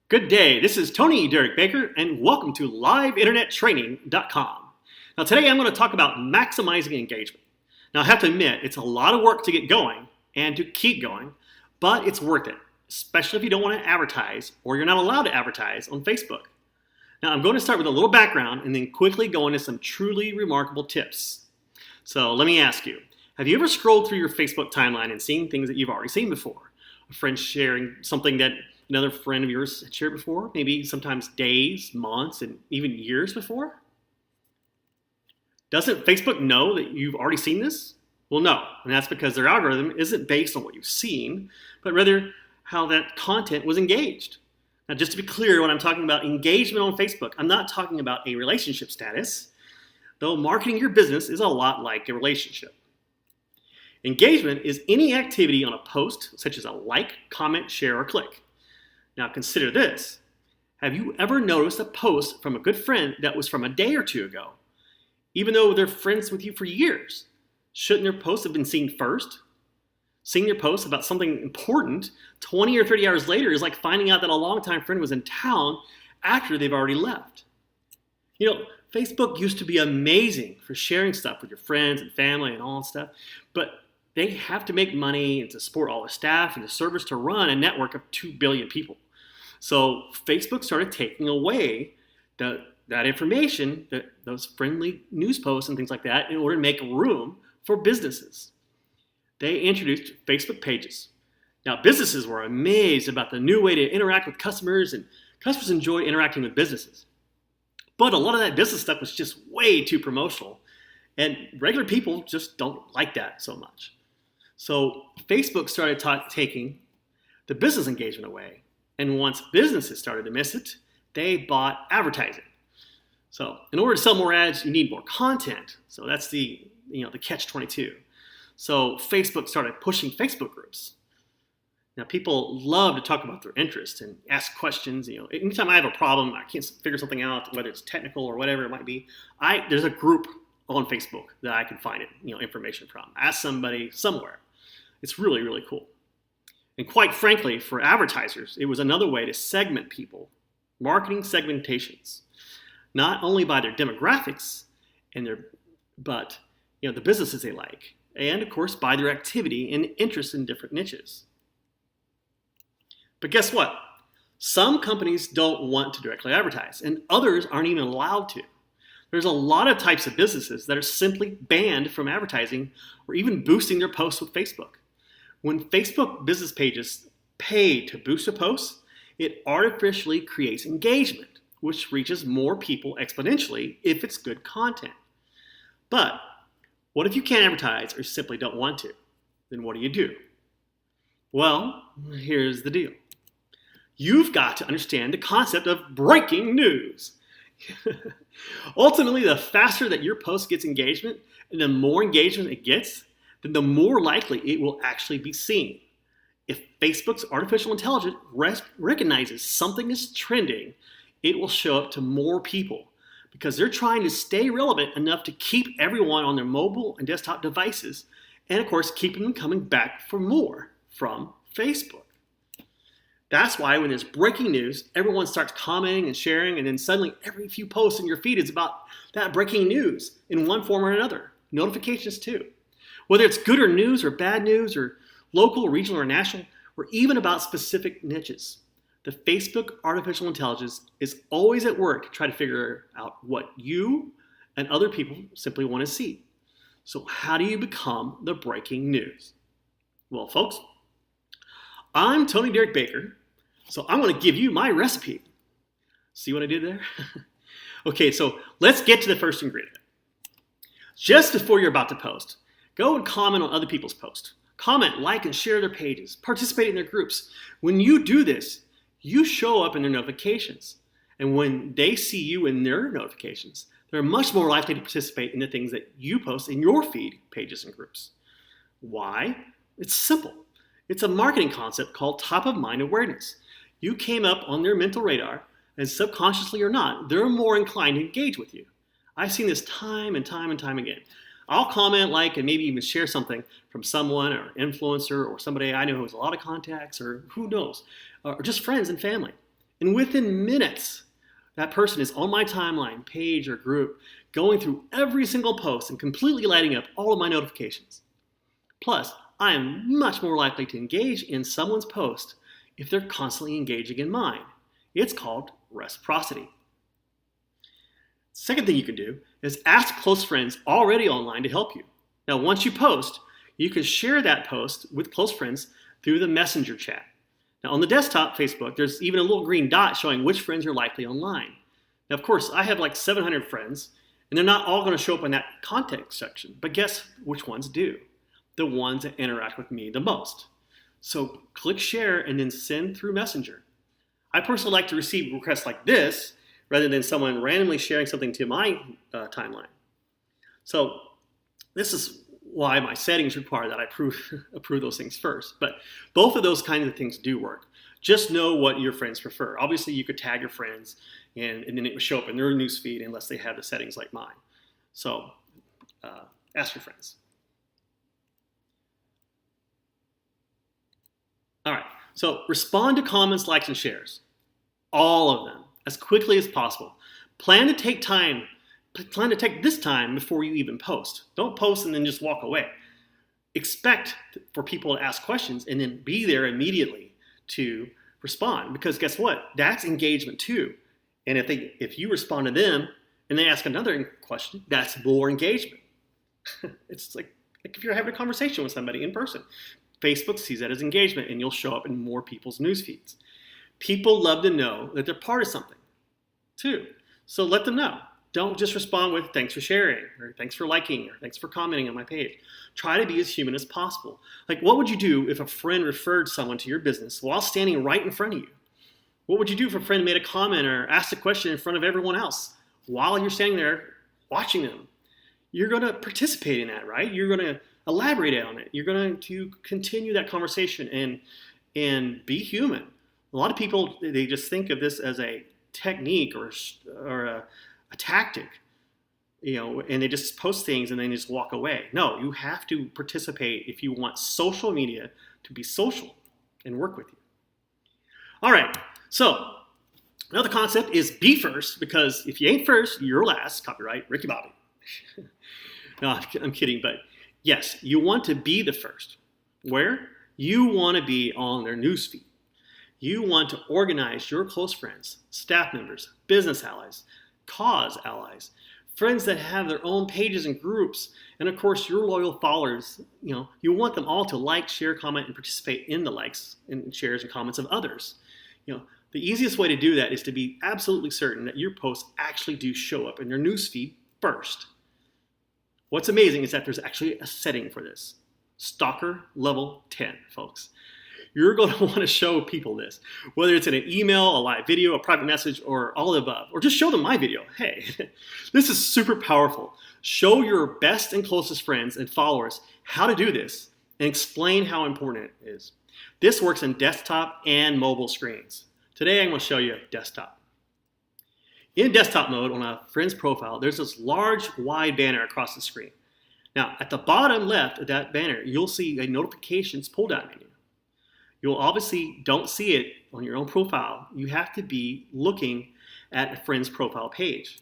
Good day, this is Tony Derek Baker, and welcome to LiveInternetTraining.com. Now today I'm going to talk about maximizing engagement. Now I have to admit, it's a lot of work to get going and to keep going, but it's worth it, especially if you don't want to advertise or you're not allowed to advertise on Facebook. Now I'm going to start with a little background and then quickly go into some truly remarkable tips. So let me ask you, have you ever scrolled through your Facebook timeline and seen things that you've already seen before? A friend sharing something that another friend of yours had shared before, maybe sometimes days, months, and even years before? Doesn't Facebook know that you've already seen this? Well, no, and that's because their algorithm isn't based on what you've seen, but rather how that content was engaged. Now, just to be clear, when I'm talking about engagement on Facebook, I'm not talking about a relationship status, though marketing your business is a lot like a relationship. Engagement is any activity on a post, such as a like, comment, share, or click. Now consider this. Have you ever noticed a post from a good friend that was from a day or two ago? Even though they're friends with you for years, shouldn't their post have been seen first? Seeing their post about something important 20 or 30 hours later is like finding out that a longtime friend was in town after they've already left. You know, Facebook used to be amazing for sharing stuff with your friends and family and all that stuff, but they have to make money and to support all the staff and the servers to run a network of 2 billion people. So Facebook started taking away that information, those friendly news posts and things like that, in order to make room for businesses. They introduced Facebook pages. Now businesses were amazed about the new way to interact with customers, and customers enjoy interacting with businesses. But a lot of that business stuff was just way too promotional, and regular people just don't like that so much. So Facebook started taking the business engagement away. And once businesses started to miss it, they bought advertising. So in order to sell more ads, you need more content. So that's the catch-22. So Facebook started pushing Facebook groups. Now people love to talk about their interests and ask questions. Anytime I have a problem, I can't figure something out, whether it's technical or whatever it might be, there's a group on Facebook that I can find information from. Ask somebody somewhere. It's really, really cool. And quite frankly, for advertisers, it was another way to segment people, marketing segmentations, not only by their demographics but the businesses they like, and of course by their activity and interest in different niches. But guess what? Some companies don't want to directly advertise, and others aren't even allowed to. There's a lot of types of businesses that are simply banned from advertising or even boosting their posts with Facebook. When Facebook business pages pay to boost a post, it artificially creates engagement, which reaches more people exponentially if it's good content. But what if you can't advertise or simply don't want to? Then what do? Well, here's the deal. You've got to understand the concept of breaking news. Ultimately, the faster that your post gets engagement and the more engagement it gets, then the more likely it will actually be seen. If Facebook's artificial intelligence recognizes something is trending, it will show up to more people because they're trying to stay relevant enough to keep everyone on their mobile and desktop devices, and of course keeping them coming back for more from Facebook. That's why when there's breaking news, everyone starts commenting and sharing, and then suddenly every few posts in your feed is about that breaking news in one form or another. Notifications too. Whether it's good or news or bad news or local, regional, or national, or even about specific niches. The Facebook artificial intelligence is always at work to try to figure out what you and other people simply want to see. So how do you become the breaking news? Well, folks, I'm Tony Derek Baker, so I'm going to give you my recipe. See what I did there? Okay, so let's get to the first ingredient. Just before you're about to post, go and comment on other people's posts. Comment, like, and share their pages. Participate in their groups. When you do this, you show up in their notifications. And when they see you in their notifications, they're much more likely to participate in the things that you post in your feed, pages, and groups. Why? It's simple. It's a marketing concept called top-of-mind awareness. You came up on their mental radar, and subconsciously or not, they're more inclined to engage with you. I've seen this time and time and time again. I'll comment, like, and maybe even share something from someone or an influencer or somebody I know who has a lot of contacts or who knows, or just friends and family. And within minutes, that person is on my timeline, page, or group, going through every single post and completely lighting up all of my notifications. Plus, I am much more likely to engage in someone's post if they're constantly engaging in mine. It's called reciprocity. Second thing you can do is ask close friends already online to help you. Now, once you post, you can share that post with close friends through the Messenger chat. Now, on the desktop Facebook, there's even a little green dot showing which friends are likely online. Now, of course, I have like 700 friends, and they're not all going to show up in that contact section. But guess which ones do? The ones that interact with me the most. So click share and then send through Messenger. I personally like to receive requests like this rather than someone randomly sharing something to my timeline. So this is why my settings require that I approve those things first. But both of those kinds of things do work. Just know what your friends prefer. Obviously, you could tag your friends, and then it would show up in their newsfeed unless they have the settings like mine. So ask your friends. All right, so respond to comments, likes, and shares. All of them, as quickly as possible. Plan to take this time before you even post. Don't post and then just walk away. Expect for people to ask questions and then be there immediately to respond, because guess what? That's engagement too. And if you respond to them and they ask another question, that's more engagement. It's like if you're having a conversation with somebody in person. Facebook sees that as engagement, and you'll show up in more people's news feeds. People love to know that they're part of something too. So let them know. Don't just respond with thanks for sharing, or thanks for liking, or thanks for commenting on my page. Try to be as human as possible. Like, what would you do if a friend referred someone to your business while standing right in front of you? What would you do if a friend made a comment or asked a question in front of everyone else while you're standing there watching them? You're going to participate in that, right? You're going to elaborate on it. You're going to continue that conversation and be human. A lot of people, they just think of this as a technique or a tactic, and they just post things and then just walk away. No, you have to participate if you want social media to be social and work with you. All right, so another concept is be first, because if you ain't first, you're last. Copyright Ricky Bobby. No, I'm kidding, but yes, you want to be the first. Where? You want to be on their newsfeed. You want to organize your close friends, staff members, business allies, cause allies, friends that have their own pages and groups, and of course your loyal followers. You want them all to like, share, comment, and participate in the likes and shares and comments of others. The easiest way to do that is to be absolutely certain that your posts actually do show up in their newsfeed first. What's amazing is that there's actually a setting for this. Stalker level 10, folks. You're going to want to show people this, whether it's in an email, a live video, a private message, or all of the above, or just show them my video. Hey, this is super powerful. Show your best and closest friends and followers how to do this and explain how important it is. This works in desktop and mobile screens. Today I'm going to show you desktop. In desktop mode on a friend's profile, there's this large, wide banner across the screen. Now, at the bottom left of that banner, you'll see a notifications pull-down menu. You'll obviously don't see it on your own profile. You have to be looking at a friend's profile page.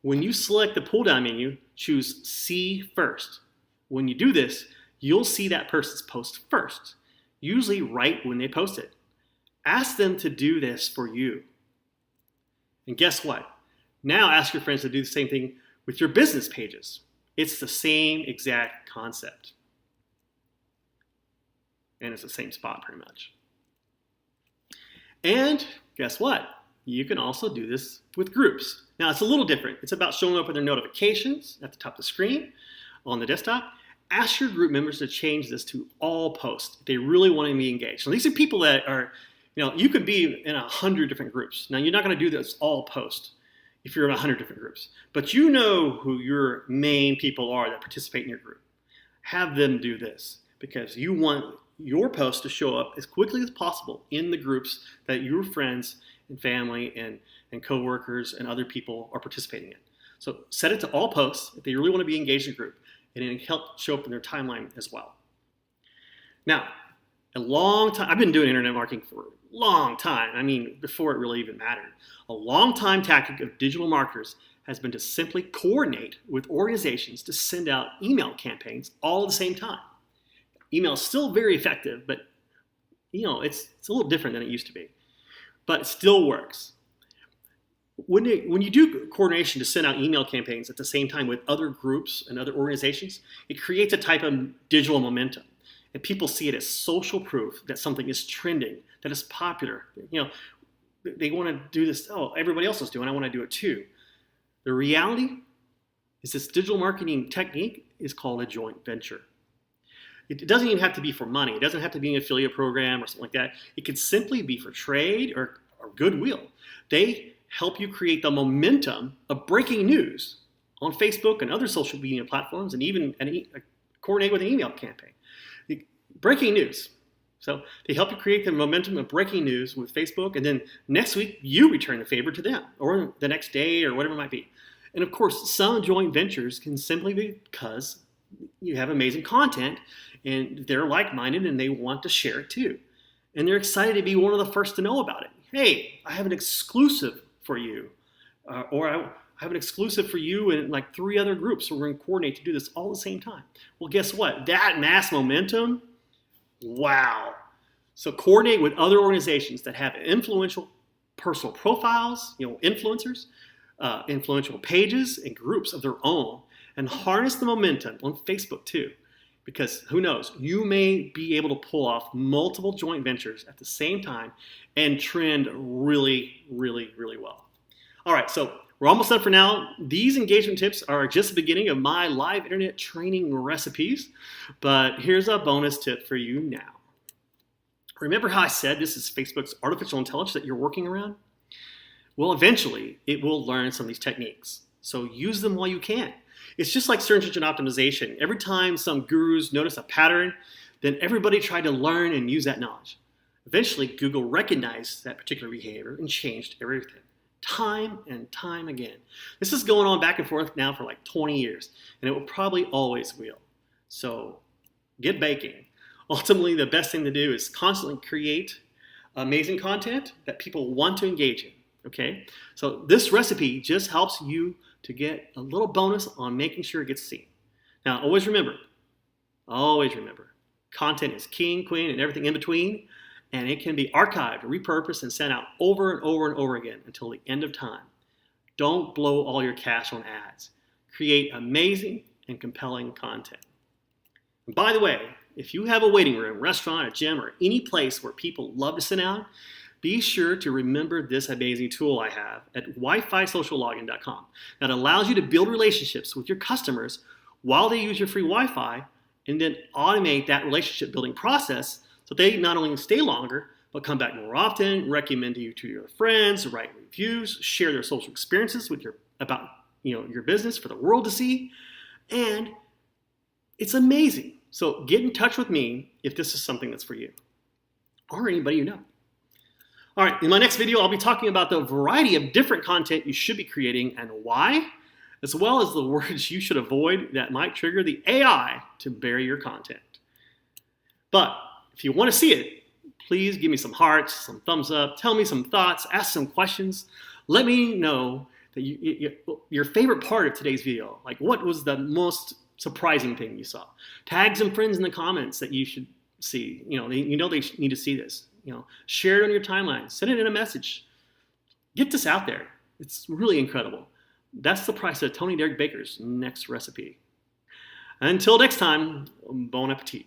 When you select the pull-down menu, choose See First. When you do this, you'll see that person's post first, usually right when they post it. Ask them to do this for you. And guess what? Now ask your friends to do the same thing with your business pages. It's the same exact concept. And it's the same spot pretty much. And guess what? You can also do this with groups. Now it's a little different. It's about showing up with their notifications at the top of the screen on the desktop. Ask your group members to change this to all posts if they really want to be engaged. Now these are people that are, you could be in 100 different groups. Now you're not going to do this all post if you're in 100 different groups, but you know who your main people are that participate in your group. Have them do this because you want your post to show up as quickly as possible in the groups that your friends and family and coworkers and other people are participating in. So set it to all posts if they really want to be engaged in a group, and it can help show up in their timeline as well. Now, a long time. I've been doing internet marketing for a long time. I mean, before it really even mattered. A long time tactic of digital marketers has been to simply coordinate with organizations to send out email campaigns all at the same time. Email is still very effective, but it's a little different than it used to be, but it still works. When you do coordination to send out email campaigns at the same time with other groups and other organizations, it creates a type of digital momentum. And people see it as social proof that something is trending, that it's popular. They want to do this. Oh, everybody else is doing it. I want to do it too. The reality is this digital marketing technique is called a joint venture. It doesn't even have to be for money. It doesn't have to be an affiliate program or something like that. It could simply be for trade or goodwill. They help you create the momentum of breaking news on Facebook and other social media platforms, and even coordinate with an email campaign. Breaking news. So they help you create the momentum of breaking news with Facebook, and then next week you return the favor to them, or the next day, or whatever it might be. And of course, some joint ventures can simply be because you have amazing content and they're like-minded and they want to share it too. And they're excited to be one of the first to know about it. Hey, I have an exclusive for you. Or I have an exclusive for you and like 3 other groups. So we're going to coordinate to do this all at the same time. Well, guess what? That mass momentum, wow. So coordinate with other organizations that have influential personal profiles, influencers, influential pages and groups of their own, and harness the momentum on Facebook too. Because who knows, you may be able to pull off multiple joint ventures at the same time and trend really, really, really well. All right, so we're almost done for now. These engagement tips are just the beginning of my live internet training recipes, but here's a bonus tip for you now. Remember how I said this is Facebook's artificial intelligence that you're working around? Well, eventually it will learn some of these techniques, so use them while you can. It's just like search engine optimization. Every time some gurus notice a pattern, then everybody tried to learn and use that knowledge. Eventually, Google recognized that particular behavior and changed everything, time and time again. This is going on back and forth now for like 20 years, and it will probably always will. So get baking. Ultimately, the best thing to do is constantly create amazing content that people want to engage in. Okay? So this recipe just helps you to get a little bonus on making sure it gets seen. Now, always remember, content is king, queen, and everything in between, and it can be archived, repurposed, and sent out over and over and over again until the end of time. Don't blow all your cash on ads. Create amazing and compelling content. And by the way, if you have a waiting room, restaurant, a gym, or any place where people love to sit down, be sure to remember this amazing tool I have at WiFiSocialLogin.com that allows you to build relationships with your customers while they use your free Wi-Fi, and then automate that relationship building process so they not only stay longer, but come back more often, recommend you to your friends, write reviews, share their social experiences with your business for the world to see. And it's amazing. So get in touch with me if this is something that's for you, or anybody you know. All right, in my next video, I'll be talking about the variety of different content you should be creating and why, as well as the words you should avoid that might trigger the AI to bury your content. But if you want to see it, please give me some hearts, some thumbs up, tell me some thoughts, ask some questions. Let me know that your favorite part of today's video, like what was the most surprising thing you saw. Tag some friends in the comments that you should see. They need to see this. Share it on your timeline. Send it in a message. Get this out there. It's really incredible. That's the price of Tony Derek Baker's next recipe. Until next time, bon appetit.